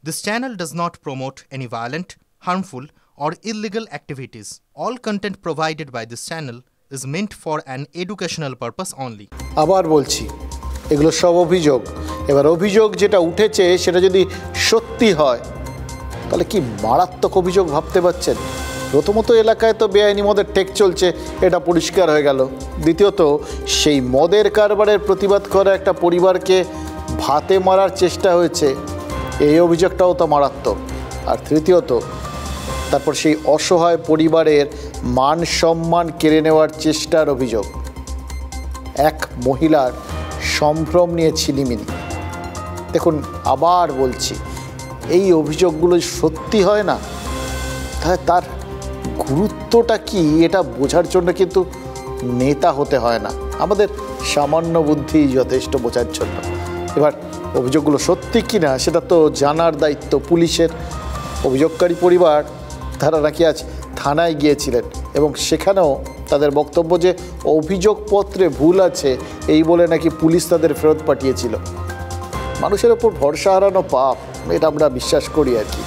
This channel does not promote any violent, harmful, or illegal activities. All content provided by this channel is meant for an educational purpose only. আবার বলছি এগুলো সব অভিযোগ। এবার অভিযোগ যেটা উঠেছে সেটা যদি সত্যি হয় তাহলে কি মারাত্মক অভিযোগ ভাবতে পারছেন। প্রথমত এলাকায় তো বেআইনি মদের টেক চলছে, এটা পরিষ্কার হয়ে গেল। দ্বিতীয়ত সেই মদের কারবারের প্রতিবাদ করা একটা পরিবারকে ভাতে মারার চেষ্টা হয়েছে, এই অভিযোগটাও তো মারাত্মক। আর তৃতীয়ত তারপর সেই অসহায় পরিবারের মান সম্মান কেড়ে নেওয়ার চেষ্টার অভিযোগ। এক মহিলার সম্ভ্রম নিয়ে ছিনিমিনি। দেখুন আবার বলছি, এই অভিযোগগুলো সত্যি হয় না তাহলে তার গুরুত্বটা কি এটা বোঝার জন্য কিন্তু নেতা হতে হয় না, আমাদের সামান্য বুদ্ধি যথেষ্ট বোঝার জন্য। এবার অভিযোগগুলো সত্যি কি না সেটা তো জানার দায়িত্ব পুলিশের। অভিযোগকারী পরিবার তারা নাকি আজ থানায় গিয়েছিলেন এবং সেখানেও তাদের বক্তব্য যে অভিযোগপত্রে ভুল আছে এই বলে নাকি পুলিশ তাদের ফেরত পাঠিয়েছিল। মানুষের ওপর ভরসা হারানো পাপ, এটা আমরা বিশ্বাস করি আর কি।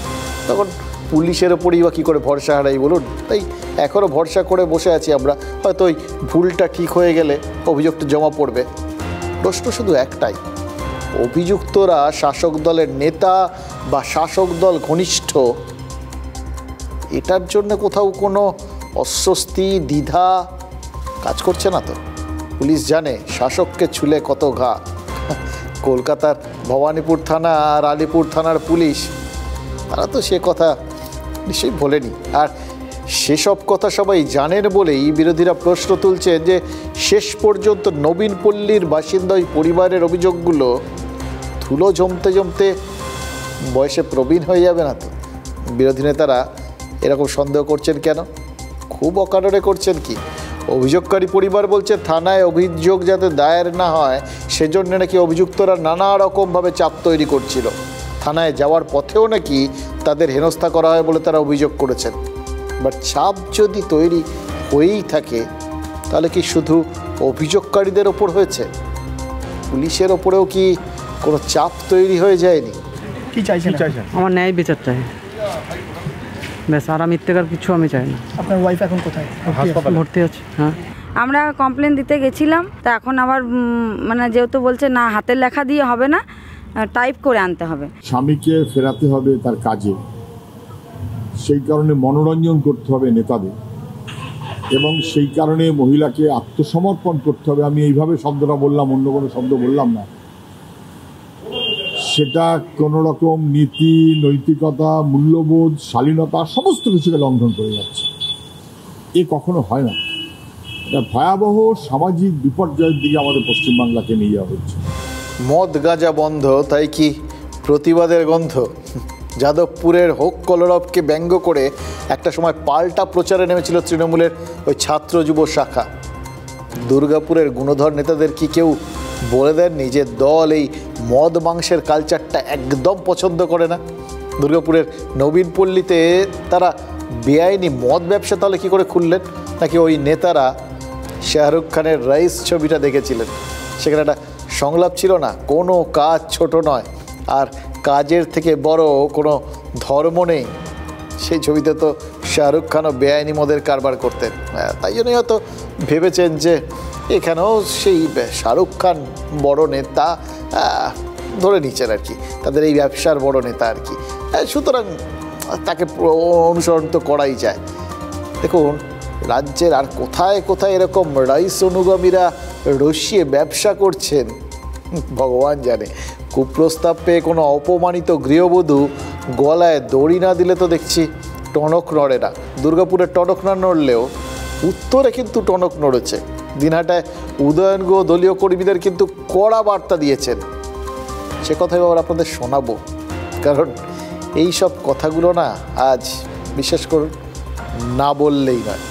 তখন পুলিশের ওপরই বা কী করে ভরসা হারাই বলুন। তাই এখনও ভরসা করে বসে আছি আমরা, হয়তো ওই ভুলটা ঠিক হয়ে গেলে অভিযোগটা জমা পড়বে। প্রশ্ন শুধু একটাই, অভিযুক্তরা শাসক দলের নেতা বা শাসক দল ঘনিষ্ঠ, এটার জন্য কোথাও কোনো অস্বস্তি দ্বিধা কাজ করছে না তো? পুলিশ জানে শাসককে ছুলে কত ঘা। কলকাতার ভবানীপুর থানা আর আলিপুর থানার পুলিশ তারা তো সে কথা নিশ্চয়ই বলেনি। আর সেসব কথা সবাই জানেন বলেই বিরোধীরা প্রশ্ন তুলছেন যে শেষ পর্যন্ত নবীন পল্লীর বাসিন্দা ওই পরিবারের অভিযোগগুলো ধুলো জমতে জমতে বয়সে প্রবীণ হয়ে যাবে না তো? বিরোধী নেতারা এরকম সন্দেহ করছেন কেন? খুব অকারণে করছেন কি? অভিযোগকারী পরিবার বলছে থানায় অভিযোগ যাতে দায়ের না হয় সেজন্য নাকি অভিযুক্তরা নানা রকমভাবে চাপ তৈরি করছিল। থানায় যাওয়ার পথেও নাকি তাদের হেনস্থা করা হয় বলে তারা অভিযোগ করেছেন। বাট চাপ যদি তৈরি হয়েই থাকে তাহলে কি শুধু অভিযোগকারীদের ওপর হয়েছে? পুলিশের ওপরেও কি কোনো চাপ তৈরি হয়ে যায়নি? কি চাইছেন? আমার ন্যায় বিচার চাই, ব্যাস। আর মিথ্যেকার কিছু আমি চাই না। আপনার ওয়াইফ এখন কোথায়? ভর্তি আছে। হ্যাঁ, আমরা কমপ্লেন দিতে গেছিলাম, তা এখন আবার মানে যেহেতু বলছে না হাতের লেখা দিয়ে হবে না, টাইপ করে আনতে হবে। স্বামীকে ফেরাতে হবে তার কাজে, সেই কারণে মনোরঞ্জন করতে হবে নেতাদের এবং সেই কারণে মহিলাকে আত্মসমর্পণ করতে হবে। আমি এইভাবে শব্দটা বললাম, অন্য কোনো শব্দ বললাম না। সেটা কোনো রকম নীতি, নৈতিকতা, মূল্যবোধ, শালীনতা সমস্ত কিছুকে লঙ্ঘন করে যাচ্ছে। এ কখনো হয় না। এটা ভয়াবহ সামাজিক বিপর্যয়ের দিকে আমাদের পশ্চিমবাংলাকে নিয়ে যাওয়া হচ্ছে। মদ গাঁজা বন্ধ, তাই কি প্রতিবাদের গন্ধ? যাদবপুরের হোক কলরবকে ব্যঙ্গ করে একটা সময় পাল্টা প্রচারে নেমেছিল তৃণমূলের ওই ছাত্র যুব শাখা। দুর্গাপুরের গুণধর নেতাদের কি কেউ বলে দেন নিজের দল এই মদ মাংসের কালচারটা একদম পছন্দ করে না? দুর্গাপুরের নবীন পল্লীতে তারা বেআইনি মদ ব্যবসা তাহলে কী করে খুললেন? নাকি ওই নেতারা শাহরুখ খানের রাইস ছবিটা দেখেছিলেন? সেখানে একটা সংলাপ ছিল না, কোনো কাজ ছোট নয় আর কাজের থেকে বড় কোনো ধর্ম নেই। সেই ছবিতে তো শাহরুখ খানও বেআইনি মদের কারবার করতেন। তাই জন্যই হয়তো ভেবেছেন যে এখানেও সেই শাহরুখ খান বড় নেতা ধরে নিচ্ছেন আর কি, তাদের এই ব্যবসার বড় নেতা আর কি। সুতরাং তাকে অনুসরণ তো করাই যায়। দেখুন রাজ্যের আর কোথায় কোথায় এরকম রাইস অনুগামীরা রসিয়ে ব্যবসা করছেন ভগবান জানে। কুপ্রস্তাব পেয়ে কোনো অপমানিত গৃহবধূ গলায় দড়ি না দিলে তো দেখছি টনক নড়ে না। দুর্গাপুরের টনক না নড়লেও উত্তরে কিন্তু টনক নড়েছে। দিনহাটায় উদয়ন গুহ দলীয় কর্মীদের কিন্তু কড়া বার্তা দিয়েছেন। সে কথাই আবার আপনাদের শোনাবো, কারণ এই সব কথাগুলো না আজ বিশ্বাস করুন না বললেই নয়।